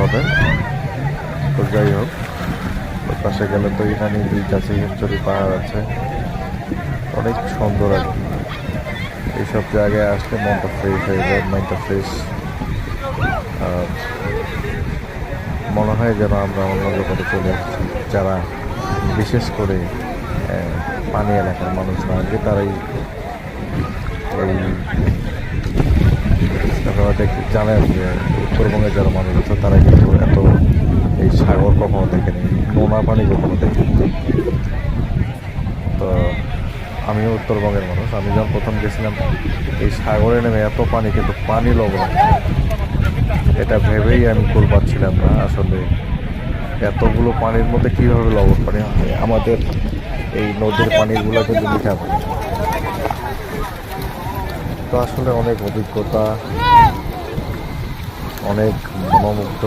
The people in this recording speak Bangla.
হবে। তো যাই হোক, ওই পাশে গেলে তো ইনানি বিচ আছে, হিমচুরি পাহাড় আছে, অনেক সুন্দর আর কি। এইসব জায়গায় আসলে মনটা ফ্রেশ হয়ে যায়, মাইন্ডটা ফ্রেশ। মনে হয় যেন আমরা অন্য জগতে চলে এসেছি। যারা বিশেষ করে পানি এলাকার মানুষ না, যে তারাই এই আপনারা জানেন যে উত্তরবঙ্গে যারা মানুষ আছে তারা কিন্তু এত এই সাগর কখনো দেখেনি, নোনা পানি কখনো দেখেনি। তো আমিও উত্তরবঙ্গের মানুষ, আমি যখন প্রথম গেছিলাম এই সাগরে নেমে এত পানি, কিন্তু পানি লবণ, এটা ভেবেই আমি কুল পাচ্ছিলাম না আসলে এতগুলো পানির মধ্যে কীভাবে লবণ পানি হয়। আমাদের এই নদীর পানিগুলো কিন্তু মিঠা পানি। তো আসলে অনেক অভিজ্ঞতা, অনেক মনোমুগ্ধ